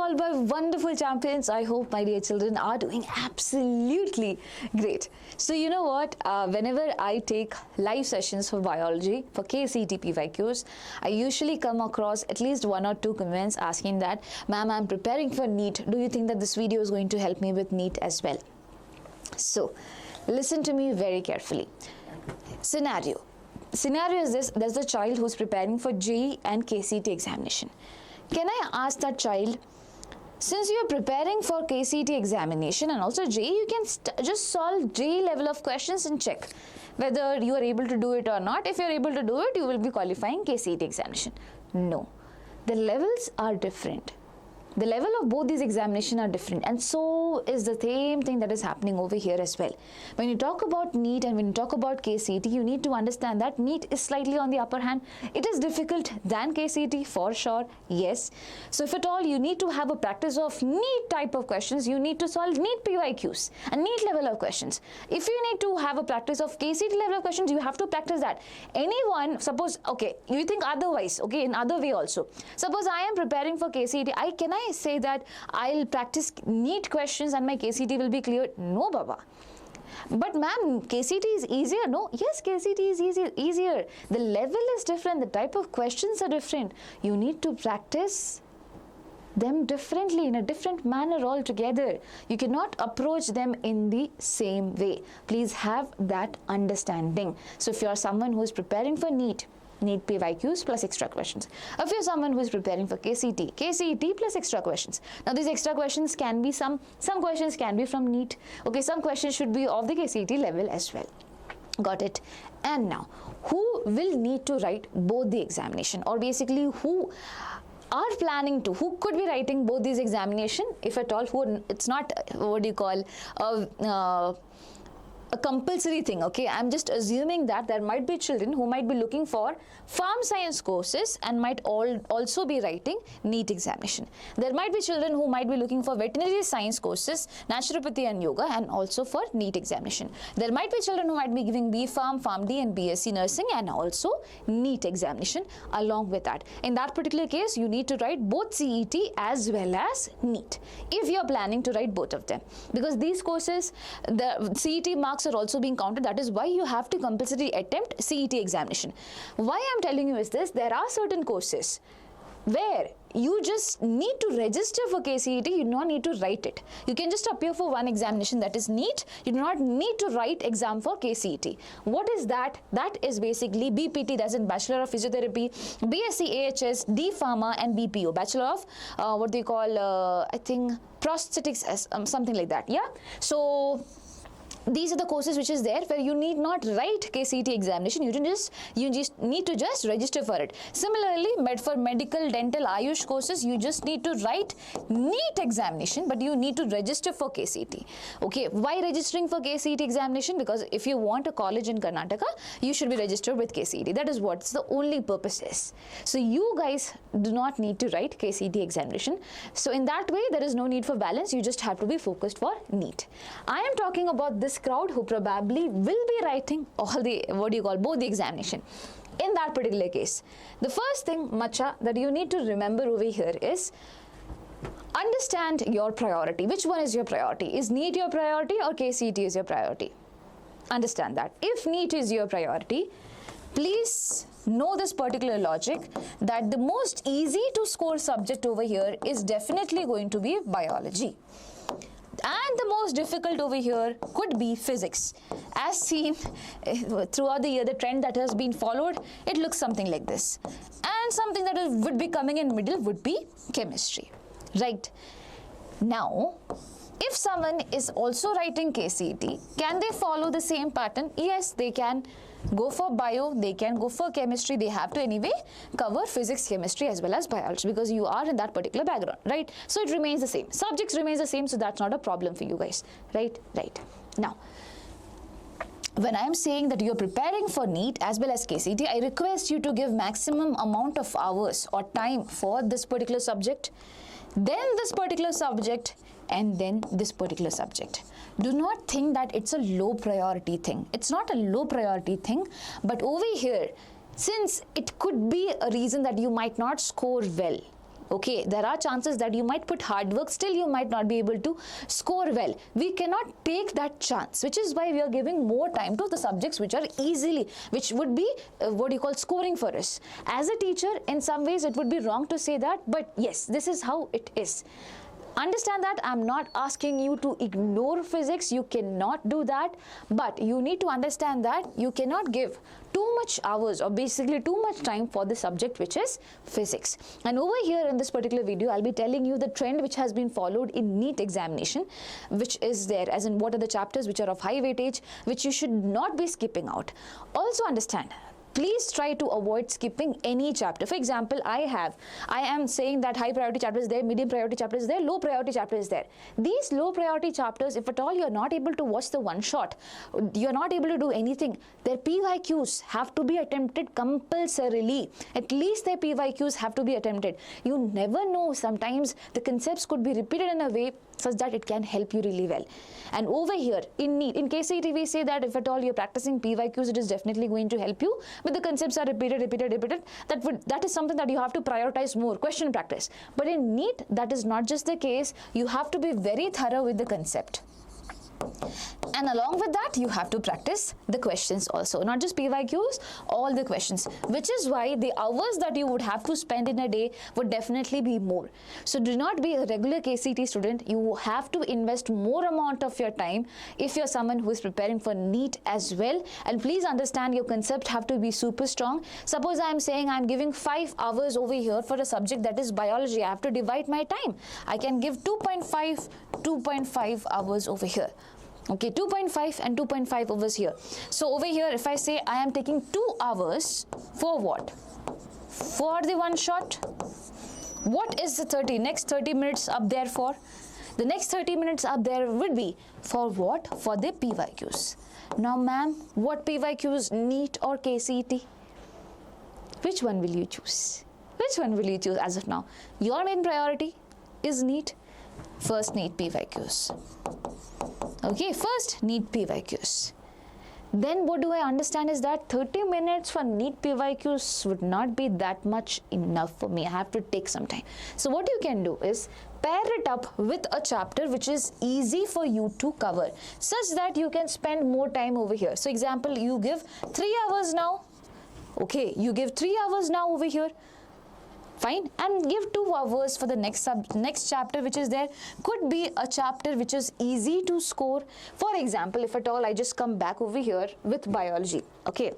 all my wonderful champions. I hope my dear children are doing absolutely great. So you know what, whenever I take live sessions for biology, for KCET PYQs, I usually come across at least 1 or 2 comments asking that, ma'am, I'm preparing for NEET. Do you think that this video is going to help me with NEET as well? So listen to me very carefully. Scenario is this: there's a child who's preparing for JEE and KCET examination. Can I ask that child, since you're preparing for KCET examination and also JEE, you can just solve JEE level of questions and check whether you are able to do it or not. If you're able to do it, you will be qualifying KCET examination. No, the levels are different. The level of both these examinations are different, and so is the same thing that is happening over here as well. When you talk about NEET and when you talk about KCET, you need to understand that NEET is slightly on the upper hand. It is difficult than KCET for sure, yes. So if at all you need to have a practice of NEET type of questions, you need to solve NEET PYQs and NEET level of questions. If you need to have a practice of KCET level of questions, you have to practice that. Anyone, suppose, okay, you think otherwise, okay, in other way also. Suppose I am preparing for KCET, can I say that I'll practice NEET questions and my KCET will be cleared? No, Baba. But ma'am, KCET is easier. No, yes, KCET is easier. The level is different. The type of questions are different. You need to practice them differently, in a different manner altogether. You cannot approach them in the same way. Please have that understanding. So if you are someone who is preparing for NEET PYQs plus extra questions. If you're someone who is preparing for KCET plus extra questions. Now these extra questions can be some questions can be from NEET. Okay, some questions should be of the KCET level as well. Got it? And now, who will need to write both the examination, or basically who are planning to, who could be writing both these examination, if at all, who, it's not, what do you call, a compulsory thing, okay? I'm just assuming that there might be children who might be looking for farm science courses and might also be writing NEET examination. There might be children who might be looking for veterinary science courses, naturopathy and yoga, and also for NEET examination. There might be children who might be giving B.Pharm, PharmD and BSc nursing and also NEET examination along with that. In that particular case, you need to write both CET as well as NEET if you're planning to write both of them, because these courses, the CET marks are also being counted. That is why you have to compulsory attempt CET examination. Why I'm telling you is this: there are certain courses where you just need to register for KCET, you do not need to write it. You can just appear for one examination, that is NEET. You do not need to write exam for KCET. What is that? That is basically BPT, that's in Bachelor of Physiotherapy, BSc AHS, D Pharma and BPO, Bachelor of what they call, I think, prosthetics, something like that, yeah? So these are the courses which is there where you need not write KCET examination. You just need to just register for it. Similarly, for medical, dental, Ayush courses, you just need to write NEET examination, but you need to register for KCET. Okay, why registering for KCET examination? Because if you want a college in Karnataka, you should be registered with KCET. That is what's the only purpose is. So you guys do not need to write KCET examination. So in that way, there is no need for balance. You just have to be focused for NEET. I am talking about this crowd who probably will be writing all the, both the examination. In that particular case, the first thing, Macha, that you need to remember over here is understand your priority. Which one is your priority? Is NEET your priority or KCET is your priority? Understand that. If NEET is your priority, please know this particular logic, that the most easy to score subject over here is definitely going to be biology. And the most difficult over here could be physics. As seen throughout the year, the trend that has been followed, it looks something like this. And something that would be coming in middle would be chemistry, right? Now, if someone is also writing KCET, can they follow the same pattern? Yes, they can go for bio, they can go for chemistry. They have to anyway cover physics, chemistry as well as biology, because you are in that particular background, right? So it remains the same. Subjects remains the same, so that's not a problem for you guys, right? Right. Now, when I am saying that you are preparing for NEET as well as KCET, I request you to give maximum amount of hours or time for this particular subject, then this particular subject, and then this particular subject. Do not think that it's a low priority thing. It's not a low priority thing, but over here, since it could be a reason that you might not score well, Okay, there are chances that you might put hard work, still you might not be able to score well. We cannot take that chance, which is why we are giving more time to the subjects which are which would be scoring for us. As a teacher, in some ways it would be wrong to say that, but yes, this is how it is. Understand that I'm not asking you to ignore physics, you cannot do that, but you need to understand that you cannot give too much hours or basically too much time for the subject which is physics. And over here in this particular video, I'll be telling you the trend which has been followed in NEET examination, which is there, as in what are the chapters which are of high weightage, which you should not be skipping out. Also understand, please try to avoid skipping any chapter. For example, I am saying that high priority chapter is there, medium priority chapter is there, low priority chapter is there. These low priority chapters, if at all you're not able to watch the one shot, you're not able to do anything, their PYQs have to be attempted compulsorily. At least their PYQs have to be attempted. You never know, sometimes the concepts could be repeated in a way such that it can help you really well. And over here in NEET, in KCET, we say that if at all you're practicing PYQs, it is definitely going to help you, but the concepts are repeated. That is something that you have to prioritize more, question practice. But in NEET, that is not just the case. You have to be very thorough with the concept. And along with that, you have to practice the questions also, not just PYQs, all the questions, which is why the hours that you would have to spend in a day would definitely be more. So do not be a regular KCET student. You have to invest more amount of your time if you're someone who is preparing for NEET as well. And please understand, your concept have to be super strong. Suppose I am saying I'm giving 5 hours over here for a subject that is biology. I have to divide my time. I can give 2.5 hours over here. Okay, 2.5 and 2.5 over here. So over here, if I say I am taking 2 hours for what? For the one shot. What is the next 30 minutes up there for? The next 30 minutes up there would be for what? For the PYQs. Now, ma'am, what PYQs, NEET or KCET? Which one will you choose? Which one will you choose as of now? Your main priority is NEET. First, NEET PYQs. Okay, first NEET PYQs. Then what do I understand is that 30 minutes for NEET PYQs would not be that much enough for me. I have to take some time. So what you can do is pair it up with a chapter which is easy for you to cover, such that you can spend more time over here. So example, you give 3 hours now. Okay, you give 3 hours now over here. Fine, and give 2 hours for the next chapter which is there. Could be a chapter which is easy to score. For example, if at all I just come back over here with biology. Okay,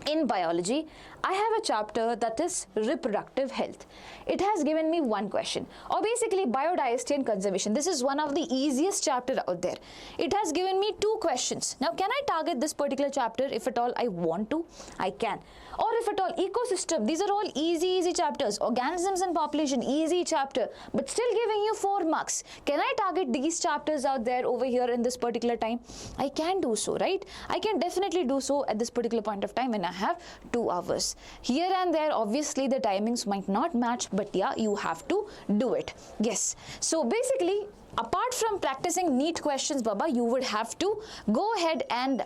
in biology, I have a chapter that is reproductive health. It has given me one question, or basically biodiversity and conservation. This is one of the easiest chapter out there. It has given me 2 questions. Now, can I target this particular chapter if at all I want to? I can. Or if at all ecosystem, these are all easy chapters. Organisms and population, easy chapter, but still giving you 4 marks. Can I target these chapters out there over here in this particular time? I can do so, right? I can definitely do so at this particular point of time when I have 2 hours. Here and there, obviously the timings might not match, but yeah, you have to do it. Yes. So basically, apart from practicing NEET questions, Baba, you would have to go ahead and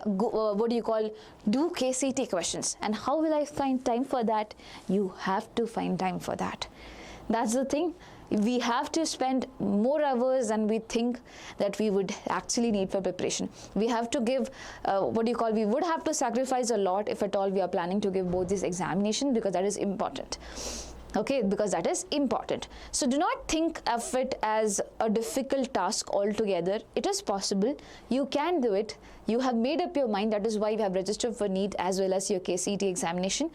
do KCET questions. And how will I find time for that? You have to find time for that. That's the thing. We have to spend more hours than we think that we would actually need for preparation. We have to give, we would have to sacrifice a lot if at all we are planning to give both these examinations, because that is important. Okay, because that is important. So do not think of it as a difficult task altogether. It is possible. You can do it. You have made up your mind. That is why we have registered for NEET as well as your KCET examination.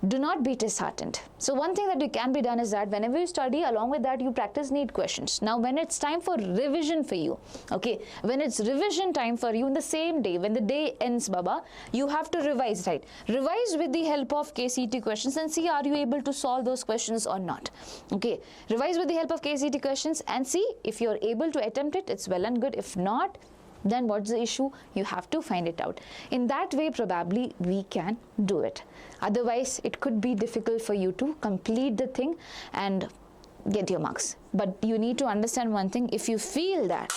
Do not be disheartened. So one thing that can be done is that whenever you study, along with that, you practice NEET questions. Now, when it's time for revision for you, okay, when it's revision time for you in the same day, when the day ends, Baba, you have to revise, right? Revise with the help of KCET questions and see, are you able to solve those questions or not? Okay, revise with the help of KCET questions and see if you're able to attempt it, it's well and good. If not, then what's the issue? You have to find it out. In that way, probably we can do it. Otherwise, it could be difficult for you to complete the thing and get your marks. But you need to understand one thing. If you feel that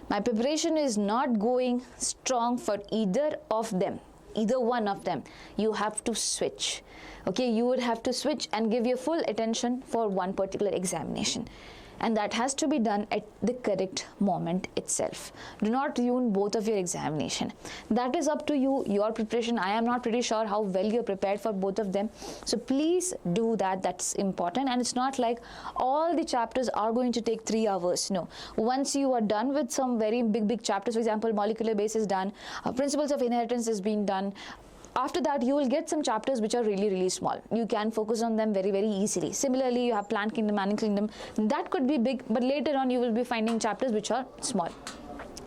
my preparation is not going strong for either of them, either one of them, you have to switch. Okay, you would have to switch and give your full attention for one particular examination. And that has to be done at the correct moment itself. Do not ruin both of your examination. That is up to you, your preparation. I am not pretty sure how well you're prepared for both of them. So please do that. That's important. And it's not like all the chapters are going to take 3 hours. No. Once you are done with some very big chapters, for example, molecular base is done, principles of inheritance is being done. After that, you will get some chapters which are really small. You can focus on them very easily. Similarly, you have plant kingdom, animal kingdom. That could be big, but later on you will be finding chapters which are small.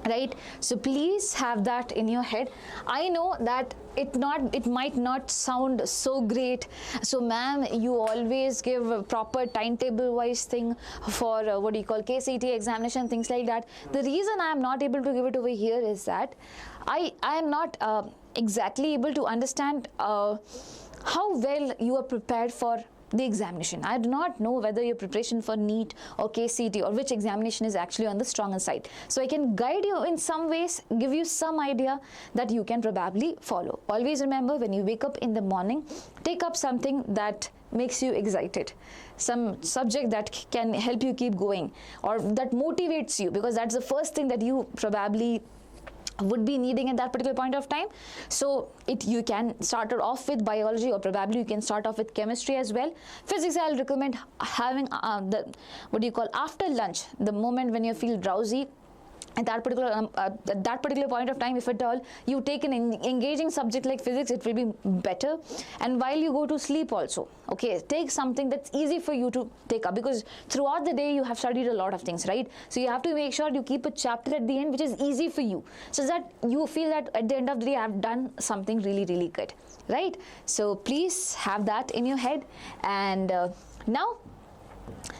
Right? So please have that in your head. I know that it might not sound so great. So ma'am, you always give a proper timetable wise thing for KCET examination, things like that. The reason I am not able to give it over here is that I am not exactly able to understand how well you are prepared for the examination. I do not know whether your preparation for NEET or KCET or which examination is actually on the stronger side. So I can guide you in some ways, give you some idea that you can probably follow. Always remember, when you wake up in the morning, take up something that makes you excited, some subject that can help you keep going or that motivates you, because that's the first thing that you probably would be needing at that particular point of time. So you can start it off with biology, or probably you can start off with chemistry as well. Physics, I'll recommend having after lunch, the moment when you feel drowsy. At that particular point of time, if at all you take an engaging subject like physics, it will be better. And while you go to sleep also, okay, take something that's easy for you to take up, because throughout the day you have studied a lot of things, right? So you have to make sure you keep a chapter at the end which is easy for you, so that you feel that at the end of the day I have done something really good, right? So please have that in your head. And now,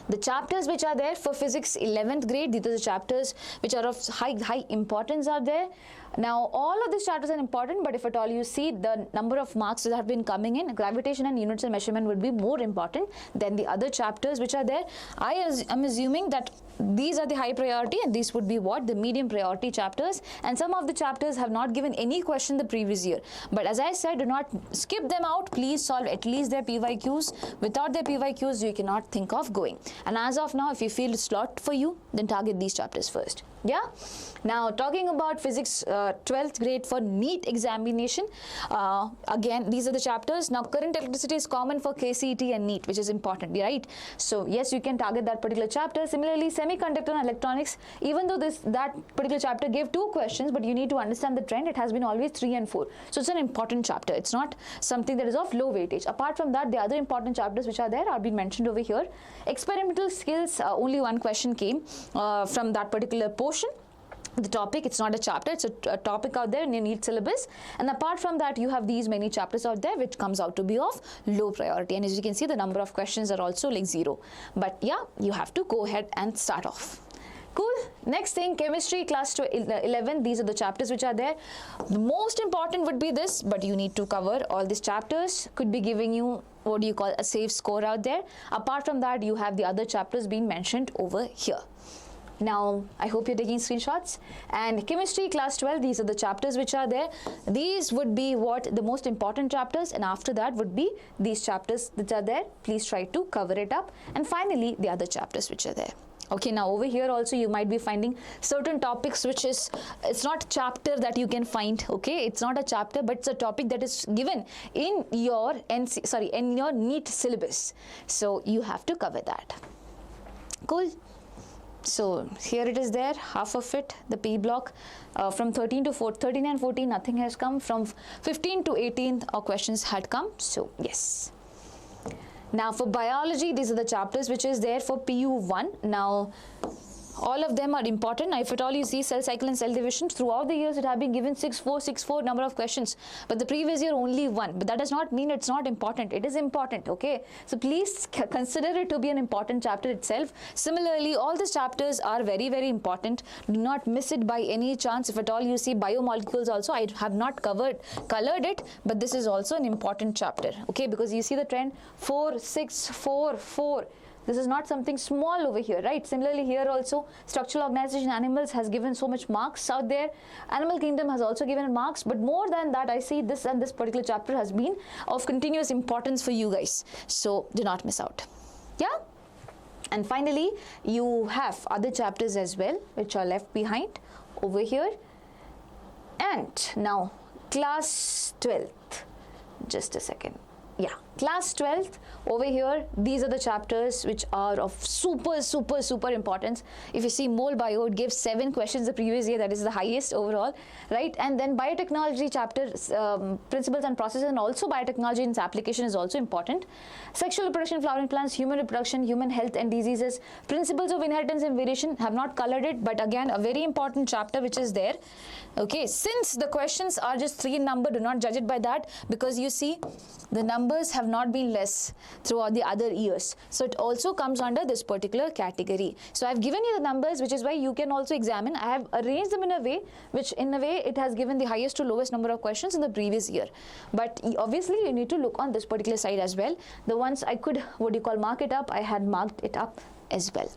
the chapters which are there for physics 11th grade, these are the chapters which are of high importance are there. Now, all of these chapters are important, but if at all you see the number of marks that have been coming in, gravitation and units and measurement would be more important than the other chapters which are there. I am assuming that these are the high priority and these would be the medium priority chapters, and some of the chapters have not given any question the previous year. But as I said, do not skip them out. Please solve at least their PYQs. Without their PYQs, you cannot think of going. And as of now, if you feel it's lot for you, then target these chapters first. Yeah. Now, talking about physics 12th grade for NEET examination, again, these are the chapters. Now, current electricity is common for KCET and NEET, which is important, right? So yes, you can target that particular chapter. Similarly, semiconductor and electronics, even though that particular chapter gave 2 questions, but you need to understand the trend. It has been always 3 and 4. So it's an important chapter. It's not something that is of low weightage. Apart from that, the other important chapters which are there are being mentioned over here. Experimental skills, only 1 question came from that particular portion. The topic, it's not a chapter, it's a topic out there in your NEET syllabus. And apart from that, you have these many chapters out there which comes out to be of low priority. And as you can see, the number of questions are also like 0. But yeah, you have to go ahead and start off. Cool. Next thing, chemistry class 11. These are the chapters which are there. The most important would be this, but you need to cover all these chapters. Could be giving you a safe score out there. Apart from that, you have the other chapters being mentioned over here. Now, I hope you're taking screenshots. And chemistry class 12, these are the chapters which are there. These would be the most important chapters, and after that would be these chapters which are there. Please try to cover it up. And finally, the other chapters which are there. Okay, now over here also you might be finding certain topics which it's not a chapter that you can find, okay? It's not a chapter, but it's a topic that is given in your in your NEET syllabus. So you have to cover that. Cool. So here it is there, half of it, the P block. From 13 and 14, nothing has come. From 15 to 18, our questions had come. So yes. Now for biology, these are the chapters which is there for PU1. Now, all of them are important. Now, if at all you see cell cycle and cell division, throughout the years it have been given 6 4 number of questions, but the previous year only 1. But that does not mean it's not important. It is important, okay? So please consider it to be an important chapter itself. Similarly, all these chapters are very important. Do not miss it by any chance. If at all you see biomolecules also, I have not colored it, but this is also an important chapter, okay? Because you see the trend 4 6 4 4. This is not something small over here, right? Similarly here also, structural organization animals has given so much marks out there. Animal kingdom has also given marks, but more than that, I see this and this particular chapter has been of continuous importance for you guys. So do not miss out. Yeah? And finally, you have other chapters as well, which are left behind over here. And now, class 12th. Just a second. Yeah, class 12th over here, these are the chapters which are of super importance. If you see mole bio, it gives 7 questions the previous year, that is the highest overall, right? And then biotechnology chapter, principles and processes, and also biotechnology in its application is also important. Sexual reproduction, flowering plants, human reproduction, human health and diseases, principles of inheritance and variation, have not colored it, but again a very important chapter which is there. Okay, since the questions are just 3 in number, do not judge it by that, because you see the numbers have not been less throughout the other years. So it also comes under this particular category. So I've given you the numbers, which is why you can also examine. I have arranged them in a way which it has given the highest to lowest number of questions in the previous year. But obviously you need to look on this particular side as well. The ones I could, mark it up, I had marked it up as well.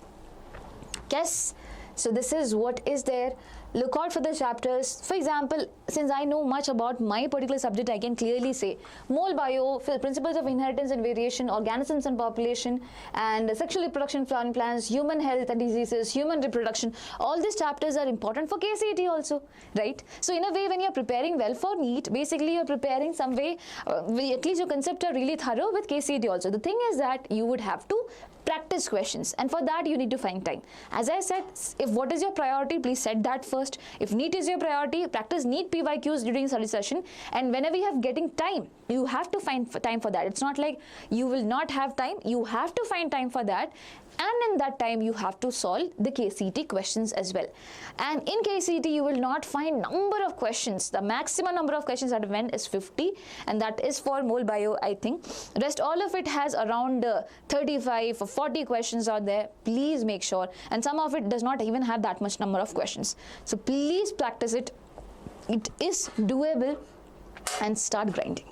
Yes. So this is what is there. Look out for the chapters. For example, since I know much about my particular subject, I can clearly say mole bio, principles of inheritance and variation, organisms and population, and sexual reproduction, flowering plants, human health and diseases, human reproduction. All these chapters are important for KCET also, right? So in a way, when you're preparing well for NEET, basically you're preparing some way, at least your concepts are really thorough with KCET also. The thing is that you would have to practice questions, and for that you need to find time. As I said, if what is your priority, please set that first. If NEET is your priority, practice NEET PYQs during study session, and whenever you have getting time, you have to find time for that. It's not like you will not have time, you have to find time for that, and in that time you have to solve the KCET questions as well. And in KCET you will not find number of questions. The maximum number of questions that went is 50, and that is for mole bio, I think. Rest all of it has around 35 or 40 questions out there. Please make sure, and some of it does not even have that much number of questions. So please practice it. It is doable, and start grinding.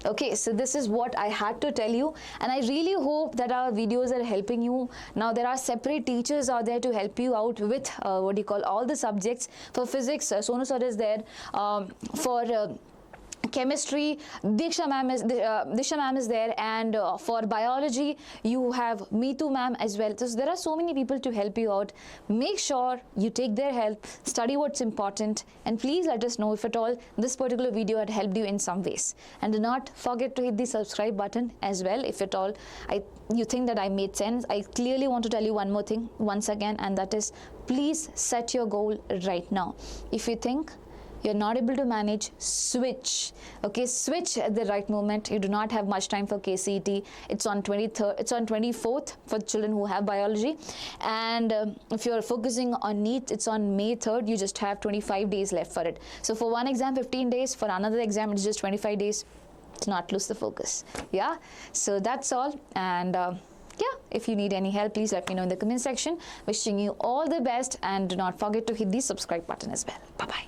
Okay, so this is what I had to tell you, and I really hope that our videos are helping you. Now there are separate teachers out there to help you out with all the subjects. For physics, Sonu sir is there. For chemistry, Diksha ma'am is there, and for biology you have Meetu ma'am as well. So there are so many people to help you out. Make sure you take their help, study what's important, and please let us know if at all this particular video had helped you in some ways. And do not forget to hit the subscribe button as well if at all you think that I made sense. I clearly want to tell you one more thing once again, and that is, please set your goal right now. If you think you're not able to manage, switch. Okay, switch at the right moment. You do not have much time for KCET. It's on 24th for children who have biology, and if you're focusing on NEET, it's on May 3rd. You just have 25 days left for it. So for one exam 15 days, for another exam it's just 25 days. Do not lose the focus. Yeah, so that's all. And yeah, if you need any help, please let me know in the comment section. Wishing you all the best, and do not forget to hit the subscribe button as well. Bye bye.